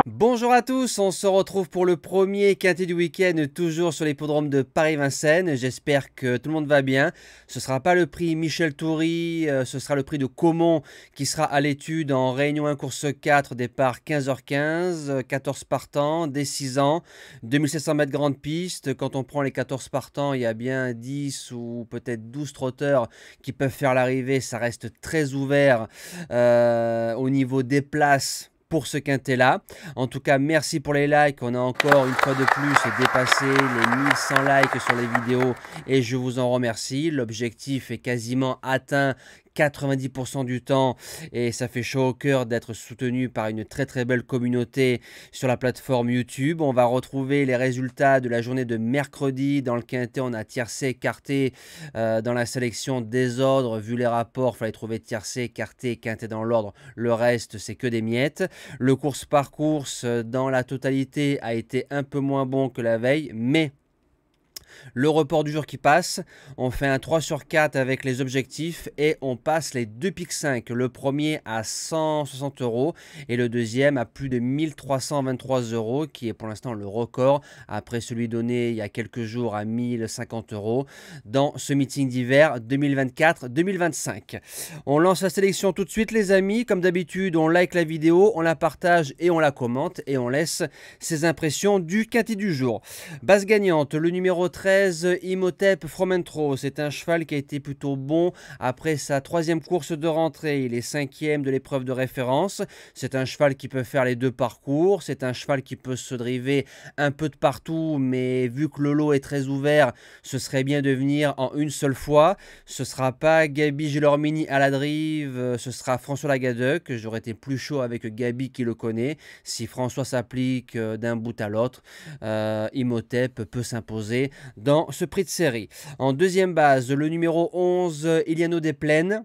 Bonjour à tous, on se retrouve pour le premier quintet du week-end, toujours sur l'hippodrome de Paris-Vincennes. J'espère que tout le monde va bien. Ce ne sera pas le prix Michel Toury, ce sera le prix de Caumont qui sera à l'étude en Réunion 1 course 4, départ 15h15, 14 partants, dès 6 ans, 2700 mètres grande piste. Quand on prend les 14 partants, il y a bien 10 ou peut-être 12 trotteurs qui peuvent faire l'arrivée. Ça reste très ouvert au niveau des places pour ce quintet là. En tout cas, merci pour les likes. On a encore une fois de plus dépassé les 1100 likes sur les vidéos et je vous en remercie. L'objectif est quasiment atteint 90% du temps et ça fait chaud au cœur d'être soutenu par une très belle communauté sur la plateforme YouTube. On va retrouver les résultats de la journée de mercredi. Dans le quintet, on a tiercé, écarté dans la sélection désordre. Vu les rapports, il fallait trouver tiercé, écarté, quintet dans l'ordre. Le reste, c'est que des miettes. Le course par course dans la totalité a été un peu moins bon que la veille, mais le report du jour qui passe, on fait un 3 sur 4 avec les objectifs et on passe les 2 pics 5. Le premier à 160 € et le deuxième à plus de 1323 € qui est pour l'instant le record après celui donné il y a quelques jours à 1050 € dans ce meeting d'hiver 2024-2025. On lance la sélection tout de suite les amis. Comme d'habitude, on like la vidéo, on la partage et on la commente et on laisse ses impressions du quintet du jour. Base gagnante, le numéro 13, Imhotep Fromentro. C'est un cheval qui a été plutôt bon après sa troisième course de rentrée. Il est cinquième de l'épreuve de référence. C'est un cheval qui peut faire les deux parcours. C'est un cheval qui peut se driver un peu de partout, mais vu que le lot est très ouvert, ce serait bien de venir en une seule fois. Ce ne sera pas Gaby Gilormini à la drive, ce sera François Lagadec. J'aurais été plus chaud avec Gaby qui le connaît. Si François s'applique d'un bout à l'autre, Imhotep peut s'imposer dans ce prix de série. En deuxième base, le numéro 11, Iliano des Plaines.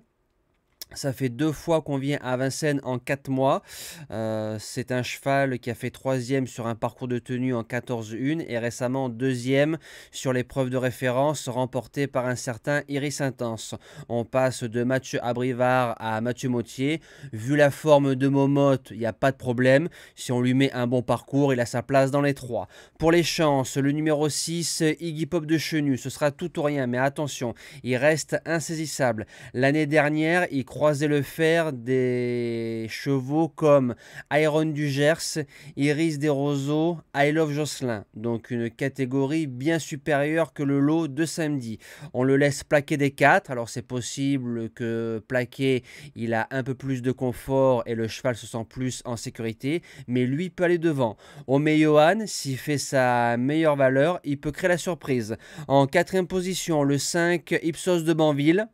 Ça fait 2 fois qu'on vient à Vincennes en 4 mois. C'est un cheval qui a fait 3e sur un parcours de tenue en 14-1 et récemment 2e sur l'épreuve de référence remportée par un certain Iris Intense. On passe de Mathieu Abrivard à Mathieu Mottier. Vu la forme de Momotte, il n'y a pas de problème. Si on lui met un bon parcours, il a sa place dans les 3. Pour les chances, le numéro 6, Iggy Pop de Chenu. Ce sera tout ou rien, mais attention, il reste insaisissable. L'année dernière, il croiser le fer des chevaux comme Iron du Gers, Iris des Roseaux, I Love Jocelyn. Donc une catégorie bien supérieure que le lot de samedi. On le laisse plaquer des 4. Alors c'est possible que plaqué, il a un peu plus de confort et le cheval se sent plus en sécurité. Mais lui peut aller devant. On met Johan, s'il fait sa meilleure valeur, il peut créer la surprise. En 4e position, le 5 Ipsos de Banville,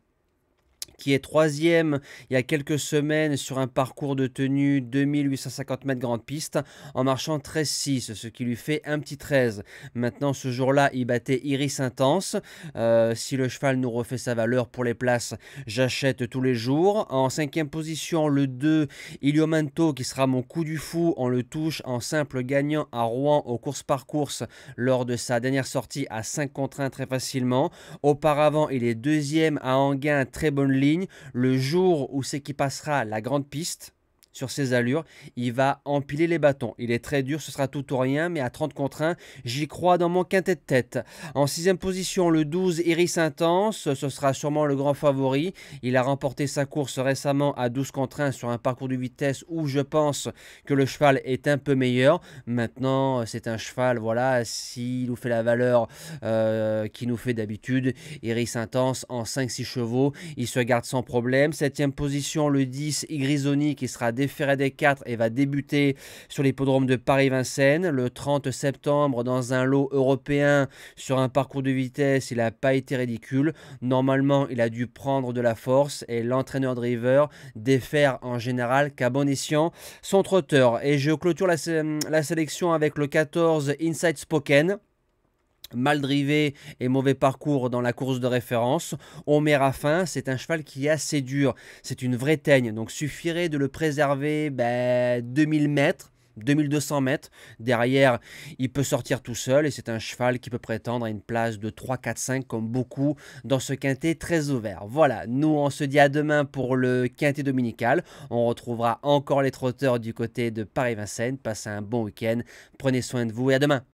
qui est 3e il y a quelques semaines sur un parcours de tenue 2850 mètres grande piste en marchant 13,6, ce qui lui fait un petit 13. Maintenant, ce jour-là, il battait Iris Intense. Si le cheval nous refait sa valeur pour les places, j'achète tous les jours. En 5e position, le 2, Iliomanto, qui sera mon coup du fou. On le touche en simple gagnant à Rouen aux courses par course lors de sa dernière sortie à 5 contre 1 très facilement. Auparavant, il est 2e à Enghien, très bonne ligne. Le jour où c'est qu'il passera la grande piste sur ses allures, il va empiler les bâtons. Il est très dur, ce sera tout ou rien, mais à 30 contre 1, j'y crois dans mon quintet de tête. En 6e position, le 12, Iris Intense, ce sera sûrement le grand favori. Il a remporté sa course récemment à 12 contre 1 sur un parcours de vitesse où je pense que le cheval est un peu meilleur. Maintenant, c'est un cheval, voilà, s'il nous fait la valeur qu'il nous fait d'habitude, Iris Intense en 5-6 chevaux, il se garde sans problème. 7e position, le 10, Igrisoni, qui sera déféré des 4 et va débuter sur l'hippodrome de Paris-Vincennes le 30 septembre dans un lot européen sur un parcours de vitesse. Il n'a pas été ridicule. Normalement, il a dû prendre de la force et l'entraîneur driver défère en général qu'à bon escient son trotteur. Et je clôture la sélection avec le 14 Inside Spoken. Mal drivé et mauvais parcours dans la course de référence. On met Raffin, c'est un cheval qui est assez dur. C'est une vraie teigne, donc suffirait de le préserver 2000 mètres. 2200 mètres. Derrière, il peut sortir tout seul et c'est un cheval qui peut prétendre à une place de 3, 4, 5 comme beaucoup dans ce quintet très ouvert. Voilà, nous on se dit à demain pour le quintet dominical. On retrouvera encore les trotteurs du côté de Paris-Vincennes. Passez un bon week-end, prenez soin de vous et à demain.